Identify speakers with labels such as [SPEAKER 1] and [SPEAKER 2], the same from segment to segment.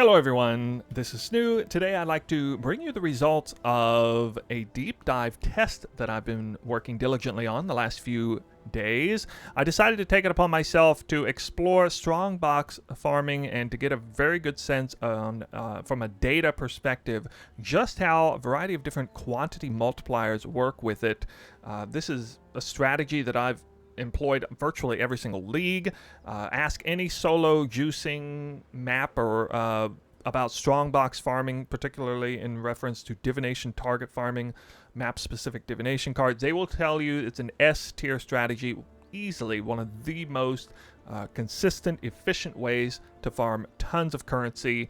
[SPEAKER 1] Hello everyone, this is Snoo. Today I'd like to bring you the results of a deep dive test that I've been working diligently on the last few days. I decided to take it upon myself to explore strongbox farming and to get a very good sense on, from a data perspective, just how a variety of different quantity multipliers work with it. This is a strategy that I've employed virtually every single league. Ask any solo juicing map or about strongbox farming, particularly in reference to divination target farming, map-specific divination cards. They will tell you it's an S-tier strategy, easily one of the most consistent, efficient ways to farm tons of currency.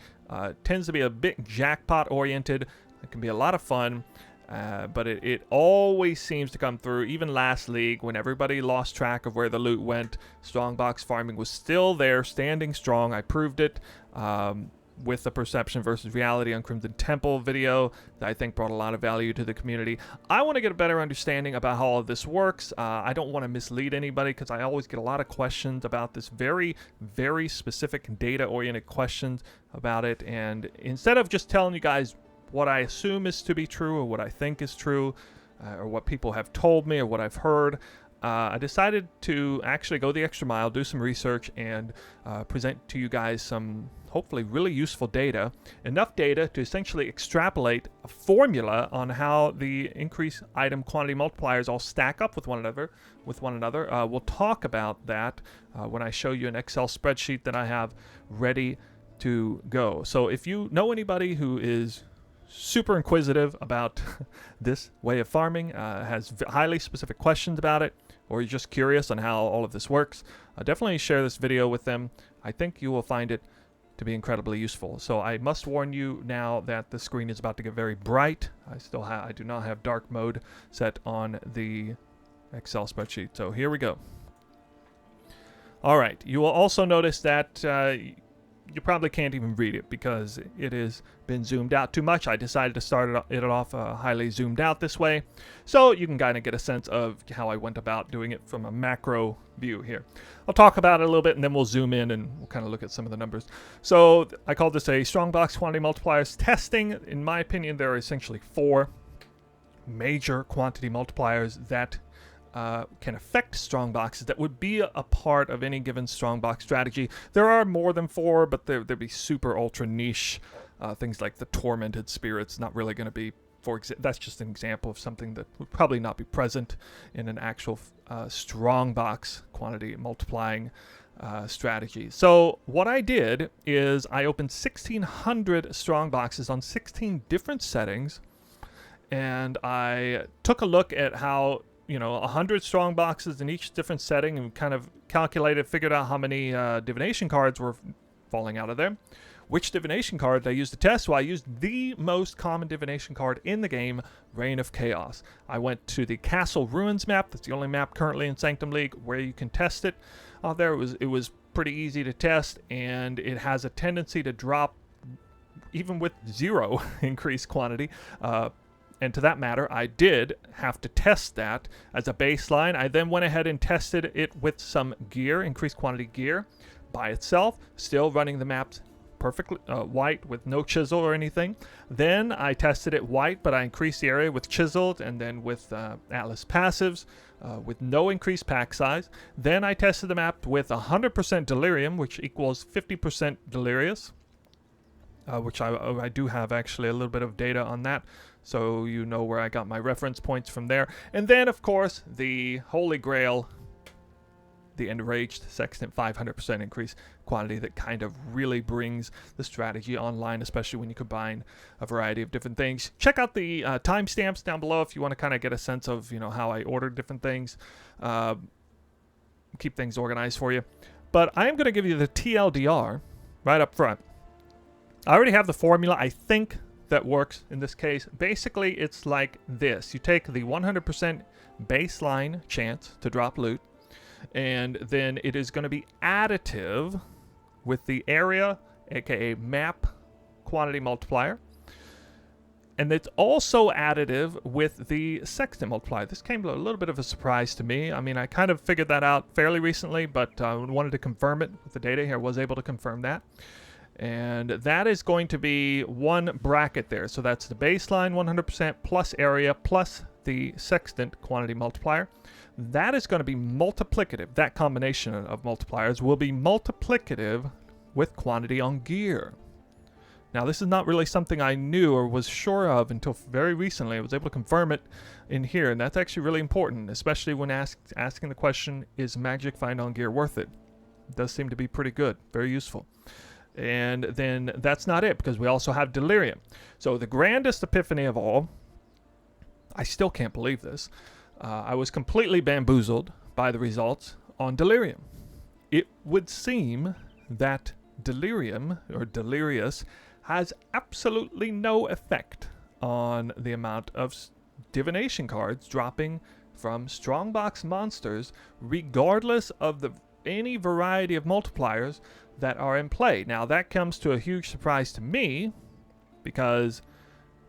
[SPEAKER 1] Tends to be a bit jackpot-oriented. It can be a lot of fun. But it always seems to come through. Even last league, when everybody lost track of where the loot went, strongbox farming was still there, standing strong. I proved it with the perception versus reality on Crimson Temple video that I think brought a lot of value to the community. I want to get a better understanding about how all of this works. I don't want to mislead anybody because I always get a lot of questions about this, very, very specific data-oriented questions about it. And instead of just telling you guys what I assume is to be true or what I think is true or what people have told me or what I've heard, I decided to actually go the extra mile, do some research, and present to you guys some hopefully really useful data, enough data to essentially extrapolate a formula on how the increased item quantity multipliers all stack up with one another. We'll talk about that when I show you an Excel spreadsheet that I have ready to go. So if you know anybody who is super inquisitive about this way of farming, has highly specific questions about it, or you're just curious on how all of this works, definitely share this video with them. I think you will find it to be incredibly useful. So I must warn you now that the screen is about to get very bright. I do not have dark mode set on the Excel spreadsheet. So here we go. All right, you will also notice that you probably can't even read it because it has been zoomed out too much. I decided to start it off highly zoomed out this way, so you can kind of get a sense of how I went about doing it from a macro view here. I'll talk about it a little bit and then we'll zoom in and we'll kind of look at some of the numbers. So I call this a strongbox quantity multipliers testing. In my opinion, there are essentially four major quantity multipliers that can affect strongboxes that would be a part of any given strongbox strategy. There are more than four, but there'd be super ultra niche things like the tormented spirits. Not really going to be, that's just an example of something that would probably not be present in an actual strongbox quantity multiplying strategy. So what I did is I opened 1,600 strongboxes on 16 different settings, and I took a look at how 100 strong boxes in each different setting and kind of figured out how many divination cards were falling out of there. Which divination card I used to test? Well, I used the most common divination card in the game, Reign of Chaos. I went to the Castle Ruins map. That's the only map currently in Sanctum League where you can test it. There it was pretty easy to test, and it has a tendency to drop even with 0 increased quantity. And to that matter, I did have to test that as a baseline. I then went ahead and tested it with some gear, increased quantity gear, by itself, still running the maps perfectly white with no chisel or anything. Then I tested it white, but I increased the area with chiseled and then with Atlas passives with no increased pack size. Then I tested the map with 100% delirium, which equals 50% delirious, which I do have actually a little bit of data on that, so you know where I got my reference points from there. And then, of course, the holy grail, the enraged Sextant 500% increase quantity that kind of really brings the strategy online, especially when you combine a variety of different things. Check out the timestamps down below if you want to kind of get a sense of how I ordered different things, keep things organized for you. But I am going to give you the TLDR right up front. I already have the formula, I think, that works in this case. Basically, it's like this. You take the 100% baseline chance to drop loot, and then it is going to be additive with the area, aka map quantity multiplier. And it's also additive with the Sextant multiplier. This came a little bit of a surprise to me. I mean, I kind of figured that out fairly recently, but wanted to confirm it with the data here. Was able to confirm that. And that is going to be one bracket there. So that's the baseline 100% plus area plus the sextant quantity multiplier. That is going to be multiplicative. That combination of multipliers will be multiplicative with quantity on gear. Now, this is not really something I knew or was sure of until very recently. I was able to confirm it in here, and that's actually really important, especially when asking the question, is magic find on gear worth it? It does seem to be pretty good, very useful. And then that's not it, because we also have delirium. So the grandest epiphany of all, I still can't believe this, I was completely bamboozled by the results on delirium. It would seem that delirium, or delirious, has absolutely no effect on the amount of divination cards dropping from Strongbox monsters, regardless of any variety of multipliers that are in play. Now, that comes to a huge surprise to me, because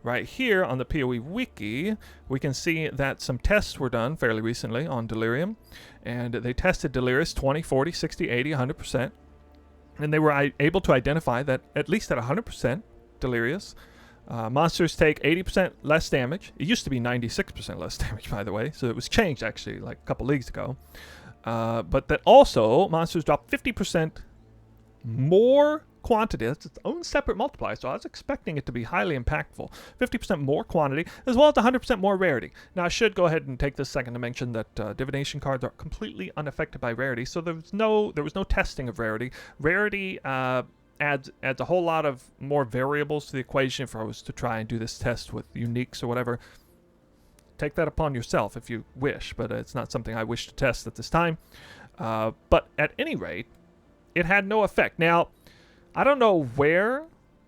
[SPEAKER 1] right here on the PoE wiki, we can see that some tests were done fairly recently on delirium, and they tested delirious 20, 40, 60, 80, 100%. And they were able to identify that at least at 100% delirious, monsters take 80% less damage. It used to be 96% less damage, by the way, so it was changed actually like a couple leagues ago. But that also monsters drop 50% more quantity. That's its own separate multiplier, so I was expecting it to be highly impactful. 50% more quantity, as well as 100% more rarity. Now, I should go ahead and take this second to mention that divination cards are completely unaffected by rarity, so there was no testing of rarity. Rarity adds a whole lot of more variables to the equation. If I was to try and do this test with uniques or whatever, take that upon yourself if you wish, but it's not something I wish to test at this time. But at any rate, it had no effect. Now, I don't know where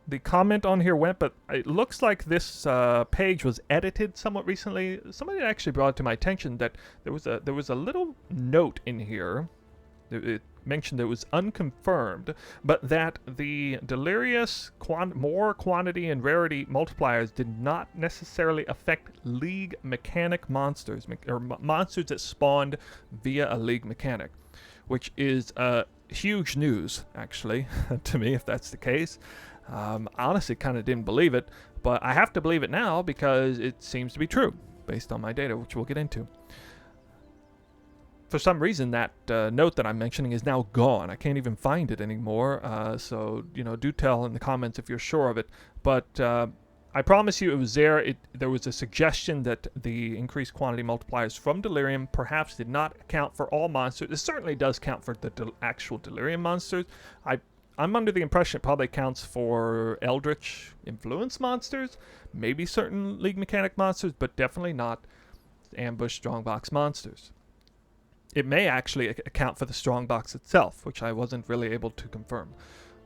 [SPEAKER 1] the comment on here went, but it looks like this page was edited somewhat recently. Somebody actually brought it to my attention that there was a little note in here. It mentioned it was unconfirmed, but that the delirious more quantity and rarity multipliers did not necessarily affect league mechanic monsters, or monsters that spawned via a league mechanic, which is huge news, actually, to me, if that's the case. Honestly, kind of didn't believe it, but I have to believe it now because it seems to be true, based on my data, which we'll get into. For some reason, that note that I'm mentioning is now gone. I can't even find it anymore, so, do tell in the comments if you're sure of it. But I promise you it was there. There was a suggestion that the increased quantity multipliers from Delirium perhaps did not account for all monsters. It certainly does count for the actual Delirium monsters. I'm under the impression it probably counts for Eldritch Influence monsters, maybe certain League Mechanic monsters, but definitely not Ambush Strongbox monsters. It may actually account for the Strongbox itself, which I wasn't really able to confirm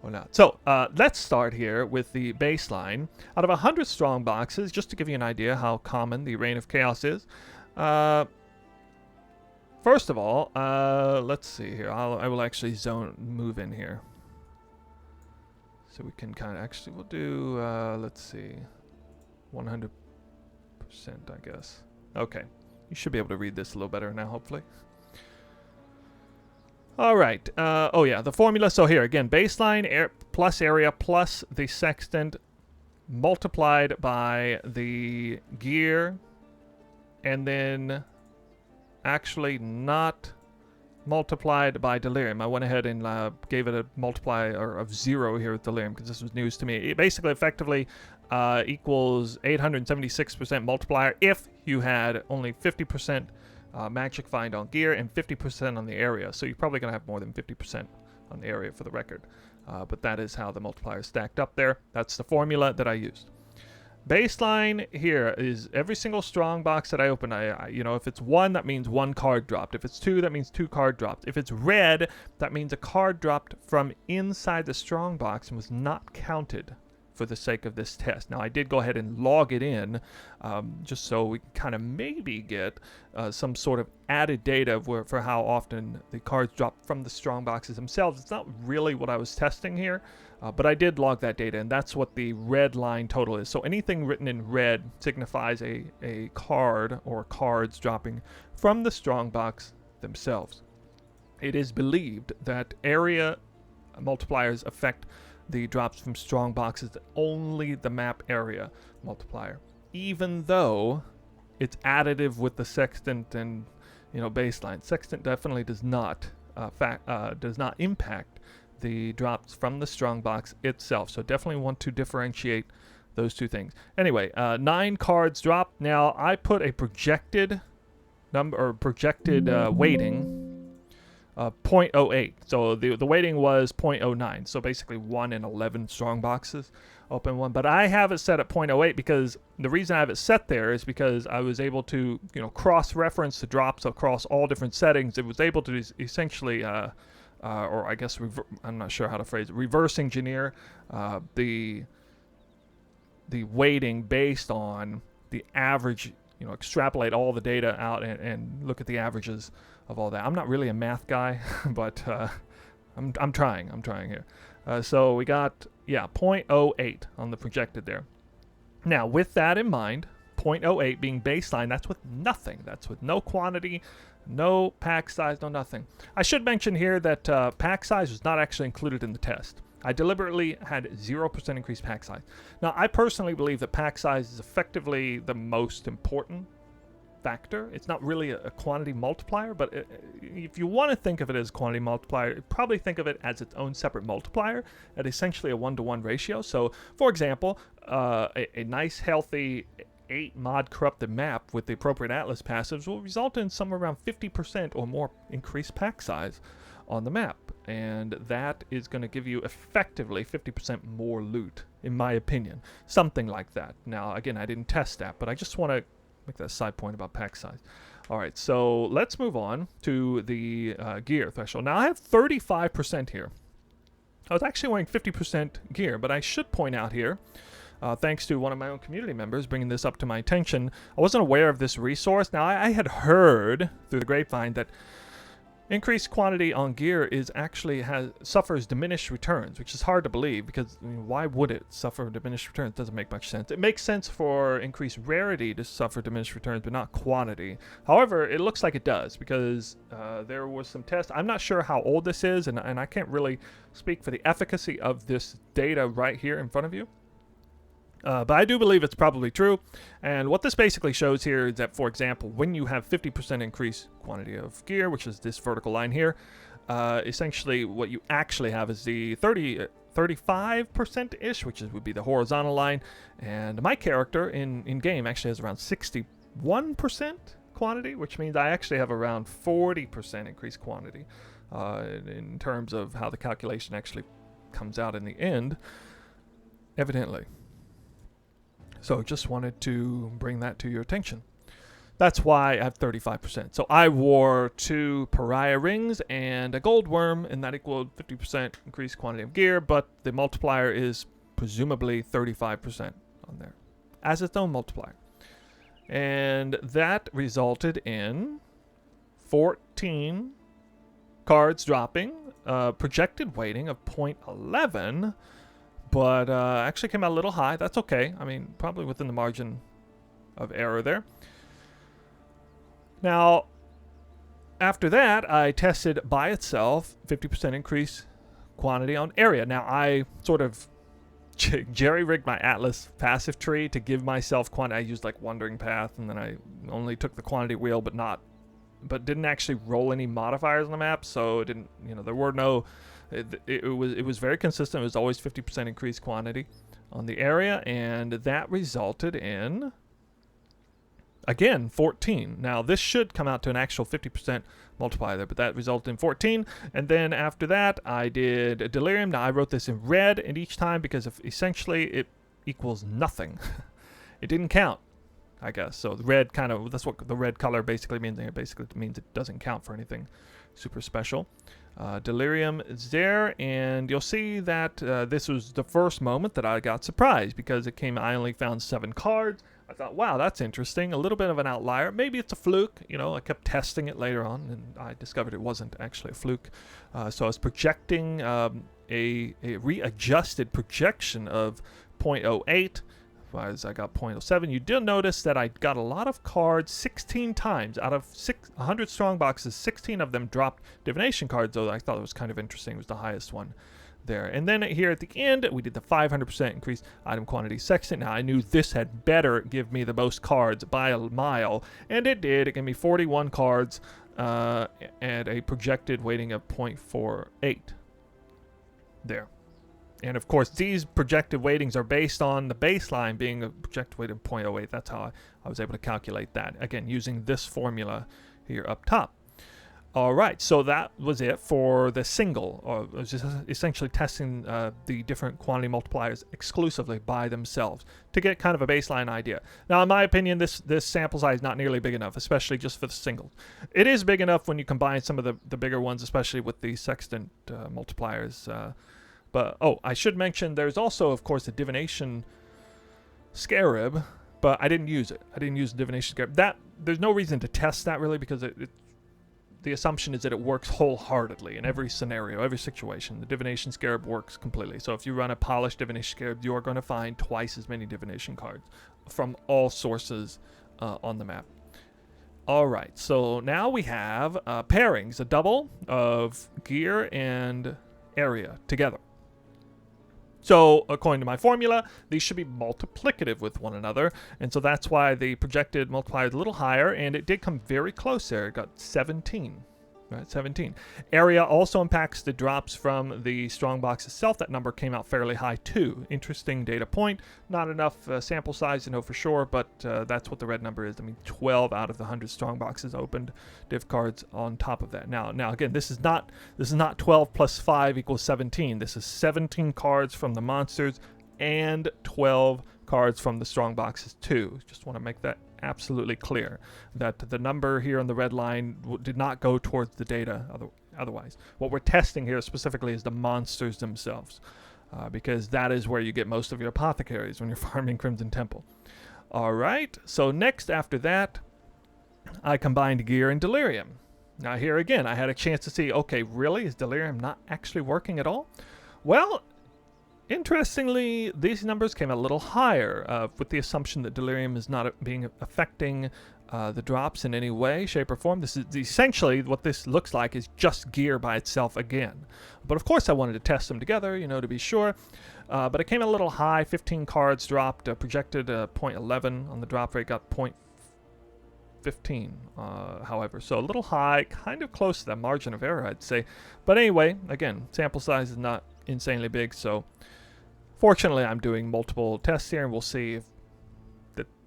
[SPEAKER 1] or not. So let's start here with the baseline. Out of 100 strong boxes, just to give you an idea how common the Reign of Chaos is. First of all, let's see here. I will actually move in here. So we can kind of actually, we'll do, let's see, 100%, I guess. Okay. You should be able to read this a little better now, hopefully. All right. Oh, yeah, the formula. So here, again, baseline plus area plus the sextant multiplied by the gear, and then actually not multiplied by Delirium. I went ahead and gave it a multiplier of 0 here with Delirium because this was news to me. It basically effectively equals 876% multiplier if you had only 50% magic find on gear and 50% on the area. So you're probably going to have more than 50% on the area for the record. But that is how the multiplier is stacked up there. That's the formula that I used. Baseline here is every single strong box that I open. If it's 1, that means 1 card dropped. If it's 2, that means 2 card dropped. If it's red, that means a card dropped from inside the strong box and was not counted for the sake of this test. Now, I did go ahead and log it in just so we can kind of maybe get some sort of added data for how often the cards drop from the strong boxes themselves. It's not really what I was testing here, but I did log that data, and that's what the red line total is. So anything written in red signifies a card or cards dropping from the strong box themselves. It is believed that area multipliers affect the drops from strong boxes, only the map area multiplier, even though it's additive with the Sextant and baseline. Sextant definitely does not impact the drops from the strongbox itself. So definitely want to differentiate those two things. Anyway, 9 cards dropped. Now I put a projected number or projected weighting 0.08. So the weighting was 0.09. So basically 1 in 11 strong boxes open one. But I have it set at 0.08 because the reason I have it set there is because I was able to cross-reference the drops across all different settings. It was able to essentially or I guess I'm not sure how to phrase it, reverse engineer the weighting based on the average, extrapolate all the data out and look at the averages of all that. I'm not really a math guy, but I'm trying here. So we got 0.08 on the projected there. Now with that in mind, 0.08 being baseline, that's with nothing. That's with no quantity, no pack size, no nothing. I should mention here that pack size was not actually included in the test. I deliberately had 0% increased pack size. Now, I personally believe that pack size is effectively the most important factor. It's not really a quantity multiplier, but if you want to think of it as a quantity multiplier, probably think of it as its own separate multiplier at essentially a 1-to-1 ratio. So, for example, a nice, healthy 8 mod corrupted map with the appropriate Atlas passives will result in somewhere around 50% or more increased pack size on the map, and that is going to give you effectively 50% more loot, in my opinion. Something like that. Now, again, I didn't test that, but I just want to make that side point about pack size. All right, so let's move on to the gear threshold. Now, I have 35% here. I was actually wearing 50% gear, but I should point out here, thanks to one of my own community members bringing this up to my attention, I wasn't aware of this resource. Now, I had heard through the grapevine that increased quantity on gear is actually suffers diminished returns, which is hard to believe because why would it suffer diminished returns? It doesn't make much sense. It makes sense for increased rarity to suffer diminished returns, but not quantity. However, it looks like it does because there was some tests. I'm not sure how old this is, and I can't really speak for the efficacy of this data right here in front of you. But I do believe it's probably true. And what this basically shows here is that, for example, when you have 50% increased quantity of gear, which is this vertical line here, essentially what you actually have is the 35%-ish, which would be the horizontal line. And my character in game actually has around 61% quantity, which means I actually have around 40% increased quantity in terms of how the calculation actually comes out in the end, evidently. So just wanted to bring that to your attention. That's why I have 35%. So I wore 2 pariah rings and a gold worm, and that equaled 50% increased quantity of gear, but the multiplier is presumably 35% on there as its own multiplier. And that resulted in 14 cards dropping, projected weighting of 0.11, but actually came out a little high. That's okay. I mean, probably within the margin of error there. Now, after that, I tested by itself 50% increase quantity on area. Now, I sort of jerry-rigged my Atlas passive tree to give myself quantity. I used like Wandering Path, and then I only took the quantity wheel, but didn't actually roll any modifiers on the map. So it didn't, there were no. It was very consistent. It was always 50% increased quantity on the area, and that resulted in, again, 14. Now, this should come out to an actual 50% multiplier there, but that resulted in 14. And then after that, I did Delirium. Now, I wrote this in red, and each time because essentially it equals nothing. It didn't count, I guess. So the red that's what the red color basically means. It basically means it doesn't count for anything super special. Delirium is there, and you'll see that this was the first moment that I got surprised because I only found 7 cards. I thought, wow, that's interesting. A little bit of an outlier. Maybe it's a fluke. I kept testing it later on, and I discovered it wasn't actually a fluke. So I was projecting a readjusted projection of 0.08. As I got 0.07. You did notice that I got a lot of cards 16 times. Out of 100 strong boxes, 16 of them dropped divination cards, though I thought it was kind of interesting. It was the highest one there. And then here at the end, we did the 500% increased item quantity sextant. Now, I knew this had better give me the most cards by a mile, and it did. It gave me 41 cards and a projected weighting of 0.48 there. And of course, these projected weightings are based on the baseline being a projected weight of 0.08. That's how I was able to calculate that. Again, using this formula here up top. All right, so that was it for the single, or it was just essentially testing the different quantity multipliers exclusively by themselves to get kind of a baseline idea. Now, in my opinion, this sample size is not nearly big enough, especially just for the single. It is big enough when you combine some of the bigger ones, especially with the Sextant multipliers. But, oh, I should mention there's also, of course, the Divination Scarab, but I didn't use it. I didn't use the Divination Scarab. There's no reason to test that, really, because the assumption is that it works wholeheartedly in every scenario, every situation. The Divination Scarab works completely. So if you run a polished Divination Scarab, you are going to find twice as many Divination cards from all sources on the map. All right, so now we have pairings, a double of gear and area together. So, according to my formula, these should be multiplicative with one another, and so that's why the projected multiplier is a little higher, and it did come very close there. It got 17. Right, 17. Area also impacts the drops from the Strongbox itself. That number came out fairly high too. Interesting data point. Not enough sample size to know for sure, but that's what the red number is. I mean, 12 out of the 100 Strongboxes opened div cards on top of that. Now again, this is not 12 plus 5 equals 17. This is 17 cards from the monsters and 12 cards from the Strongboxes too. Just want to make that absolutely clear that the number here on the red line did not go towards the data otherwise. What we're testing here specifically is the monsters themselves, because that is where you get most of your apothecaries when you're farming Crimson Temple. All right, so next after that, I combined gear and Delirium. Now here again, I had a chance to see, okay, really? Is Delirium not actually working at all? Well, interestingly, these numbers came a little higher with the assumption that Delirium is not affecting the drops in any way, shape, or form. This is essentially what this looks like is just gear by itself again. But of course I wanted to test them together, to be sure. But it came a little high. 15 cards dropped, projected 0.11 on the drop rate, got 0.15, however. So a little high, kind of close to that margin of error, I'd say. But anyway, again, sample size is not insanely big, so fortunately, I'm doing multiple tests here, and we'll see if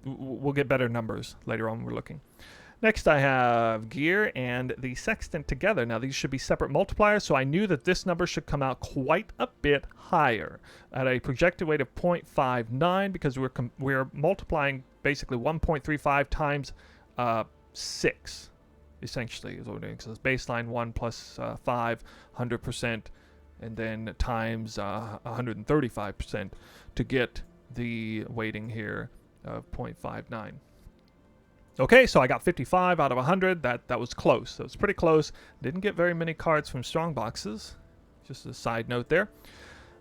[SPEAKER 1] we'll get better numbers later on when we're looking. Next, I have gear and the Sextant together. Now, these should be separate multipliers, so I knew that this number should come out quite a bit higher at a projected weight of 0.59 because we're multiplying basically 1.35 times 6, essentially, is what we're doing. So it's baseline 1 plus 5, 100%. And then times 135% to get the weighting here of 0.59. Okay, so I got 55 out of 100. That was close. So it's pretty close. Didn't get very many cards from Strongboxes. Just a side note there.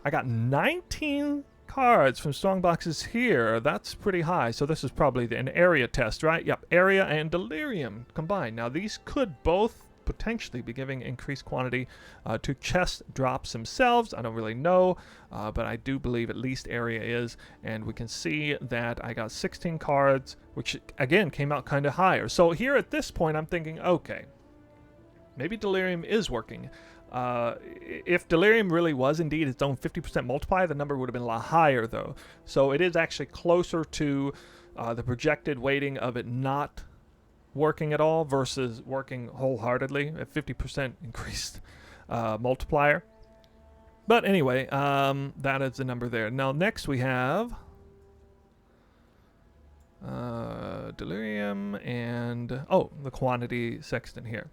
[SPEAKER 1] I got 19 cards from Strongboxes here. That's pretty high. So this is probably an area test, right? Yep, area and Delirium combined. Now these could both potentially be giving increased quantity to chest drops themselves. I don't really know, but I do believe at least area is, and we can see that I got 16 cards, which again came out kind of higher. So here at this point I'm thinking, okay, maybe Delirium is working. If Delirium really was indeed its own 50% multiplier, the number would have been a lot higher though. So it is actually closer to the projected weighting of it not working at all versus working wholeheartedly at 50% increased multiplier. But anyway, that is the number there. Now next we have Delirium and the quantity Sextant here.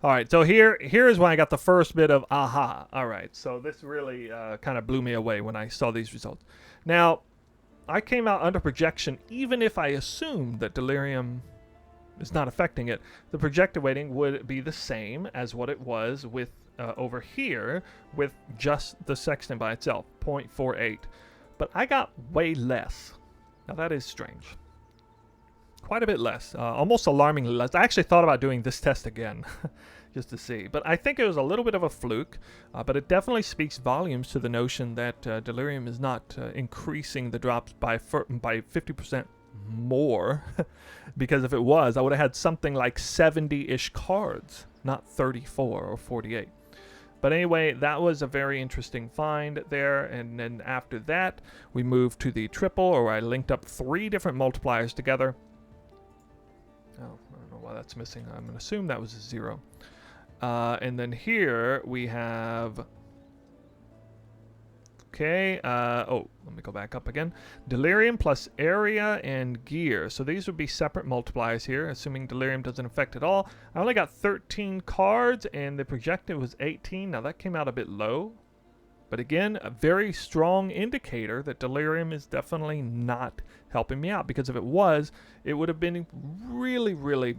[SPEAKER 1] All right, so here is when I got the first bit of aha. All right, so this really kind of blew me away when I saw these results. Now I came out under projection even if I assumed that Delirium is not affecting it. The projected weighting would be the same as what it was with over here with just the Sextant by itself, 0.48. But I got way less. Now that is strange. Quite a bit less, almost alarmingly less. I actually thought about doing this test again, just to see. But I think it was a little bit of a fluke, but it definitely speaks volumes to the notion that Delirium is not increasing the drops by 50% more. Because if it was, I would have had something like 70-ish cards, not 34 or 48. But anyway, that was a very interesting find there. And then after that, we moved to the triple, or I linked up 3 different multipliers together. Oh, I don't know why that's missing. I'm going to assume that was a 0. And then here we have... Okay, oh, let me go back up again. Delirium plus area and gear. So these would be separate multipliers here, assuming Delirium doesn't affect at all. I only got 13 cards, and the projected was 18. Now that came out a bit low. But again, a very strong indicator that Delirium is definitely not helping me out. Because if it was, it would have been really...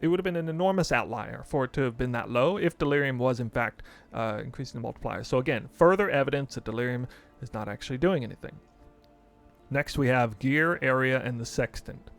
[SPEAKER 1] It would have been an enormous outlier for it to have been that low if Delirium was, in fact, increasing the multiplier. So again, further evidence that Delirium is not actually doing anything. Next, we have gear, area, and the Sextant.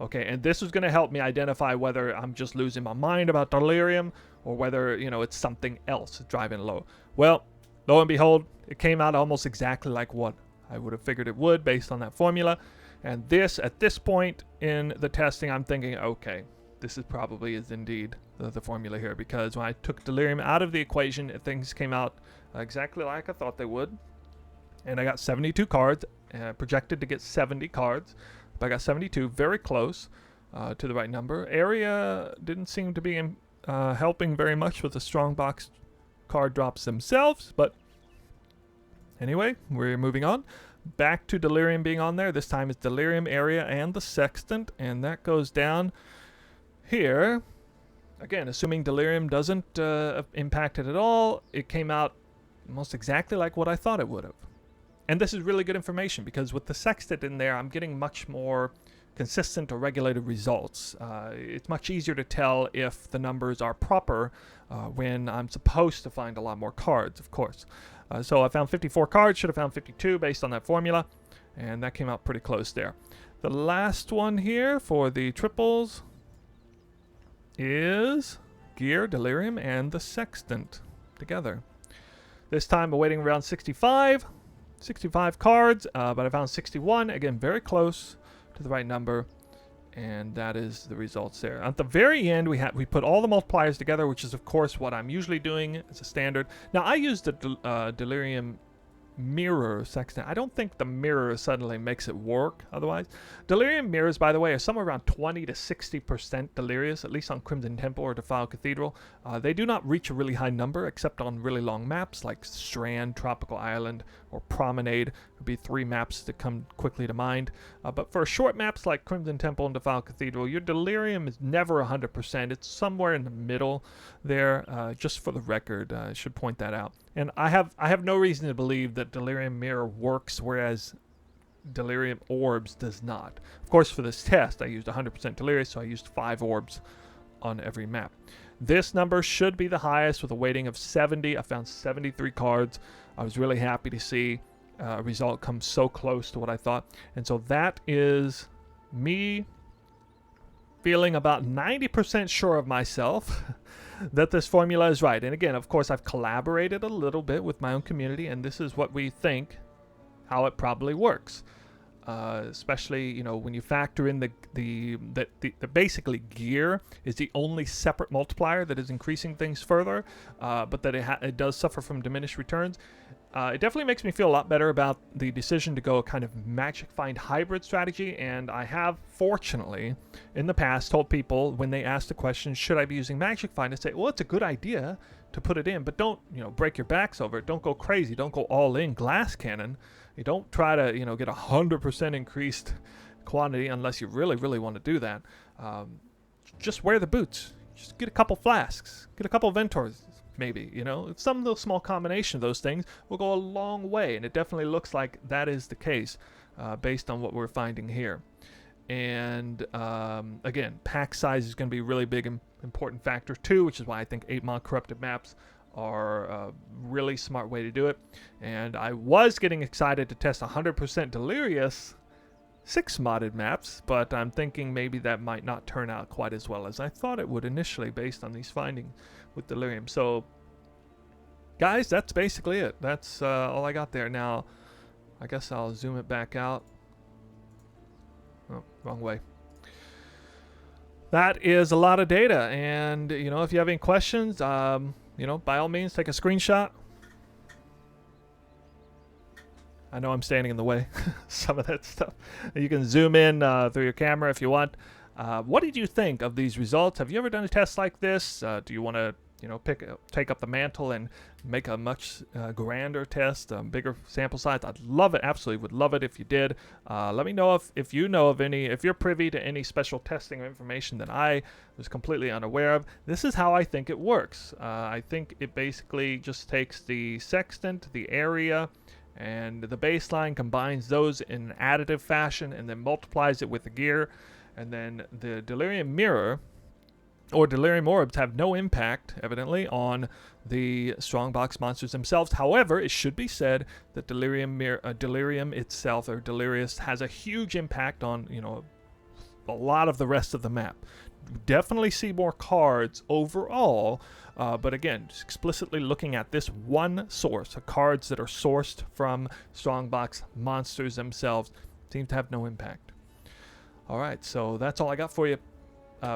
[SPEAKER 1] Okay, and this is going to help me identify whether I'm just losing my mind about Delirium or whether, you know, it's something else driving low. Well, lo and behold, it came out almost exactly like what I would have figured it would based on that formula. And this, at this point in the testing, I'm thinking, okay, this is probably is indeed the formula here, because when I took Delirium out of the equation, things came out exactly like I thought they would. And I got 72 cards, projected to get 70 cards, but I got 72, very close to the right number. Area didn't seem to be helping very much with the Strongbox card drops themselves, but anyway, we're moving on. Back to Delirium being on there. This time it's Delirium, area, and the Sextant, and that goes down here. Again, assuming Delirium doesn't impact it at all, it came out almost exactly like what I thought it would have. And this is really good information, because with the Sextant in there, I'm getting much more consistent or regulated results. It's much easier to tell if the numbers are proper when I'm supposed to find a lot more cards, of course. So I found 54 cards, should have found 52 based on that formula, and that came out pretty close there. The last one here for the triples is gear, Delirium, and the Sextant together. This time awaiting around 65 cards, but I found 61, again very close to the right number, and that is the results there. At the very end, we put all the multipliers together, which is of course what I'm usually doing as a standard. Now I used the Delirium mirror Sextant. I don't think the mirror suddenly makes it work otherwise. Delirium mirrors, by the way, are somewhere around 20 to 60% delirious, at least on Crimson Temple or Defiled Cathedral. They do not reach a really high number except on really long maps like Strand, Tropical Island, or Promenade. Would be 3 maps that come quickly to mind. But for short maps like Crimson Temple and Defiled Cathedral, your Delirium is never 100%. It's somewhere in the middle there. Just for the record, I should point that out. And I have no reason to believe that Delirium Mirror works, whereas Delirium Orbs does not. Of course, for this test, I used 100% Delirious, so I used 5 orbs on every map. This number should be the highest with a weighting of 70. I found 73 cards. I was really happy to see a result come so close to what I thought. And so that is me feeling about 90% sure of myself that this formula is right. And again, of course, I've collaborated a little bit with my own community, and this is what we think how it probably works. Especially, you know, when you factor in the basically gear is the only separate multiplier that is increasing things further, but that it does suffer from diminished returns. It definitely makes me feel a lot better about the decision to go a kind of magic find hybrid strategy. And I have, fortunately, in the past told people when they ask the question, should I be using magic find, to say, well, it's a good idea to put it in, but don't, you know, break your backs over it. Don't go crazy. Don't go all in glass cannon. You don't try to, you know, get 100% increased quantity unless you really, really want to do that. Just wear the boots. Just get a couple flasks. Get a couple Ventors, maybe, you know. Some little small combination of those things will go a long way, and it definitely looks like that is the case based on what we're finding here. And again, pack size is going to be a really big important factor too, which is why I think 8-mod corrupted maps are a really smart way to do it. And I was getting excited to test 100% Delirious 6 modded maps, but I'm thinking maybe that might not turn out quite as well as I thought it would initially based on these findings with Delirium. So guys, that's basically it. That's all I got there. Now I guess I'll zoom it back out. Oh, wrong way. That is a lot of data, and you know, if you have any questions, you know, by all means take a screenshot. I know I'm standing in the way, some of that stuff. You can zoom in through your camera if you want. What did you think of these results? Have you ever done a test like this? Do you want to, you know, take up the mantle and make a much grander test, bigger sample size? I'd love it. Absolutely would love it if you did. Let me know if you know of any, if you're privy to any special testing or information that I was completely unaware of. This is how I think it works. I think it basically just takes the sextant, the area, and the baseline, combines those in an additive fashion, and then multiplies it with the gear. And then the Delirium mirror or Delirium orbs have no impact, evidently, on the Strongbox monsters themselves. However, it should be said that Delirium itself, or Delirious, has a huge impact on, you know, a lot of the rest of the map. Definitely see more cards overall, but again, just explicitly looking at this one source, the cards that are sourced from Strongbox monsters themselves seem to have no impact. All right, so that's all I got for you.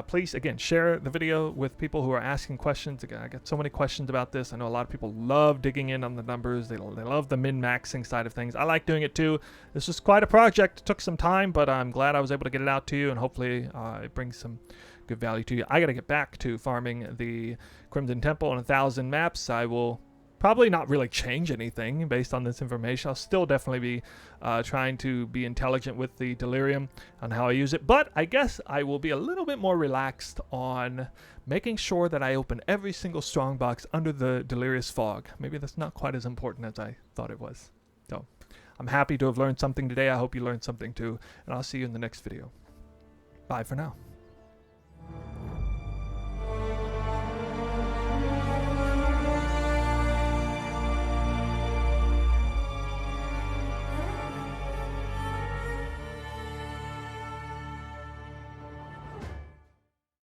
[SPEAKER 1] Please, again, share the video with people who are asking questions. Again, I get so many questions about this. I know a lot of people love digging in on the numbers. They love the min-maxing side of things. I like doing it too. This was quite a project. It took some time, but I'm glad I was able to get it out to you, and hopefully it brings some good value to you. I got to get back to farming the Crimson Temple and 1,000 maps. I will probably not really change anything based on this information. I'll still definitely be trying to be intelligent with the Delirium on how I use it, but I guess I will be a little bit more relaxed on making sure that I open every single Strongbox under the Delirious fog. Maybe that's not quite as important as I thought it was. So I'm happy to have learned something today. I hope you learned something too, and I'll see you in the next video. Bye for now.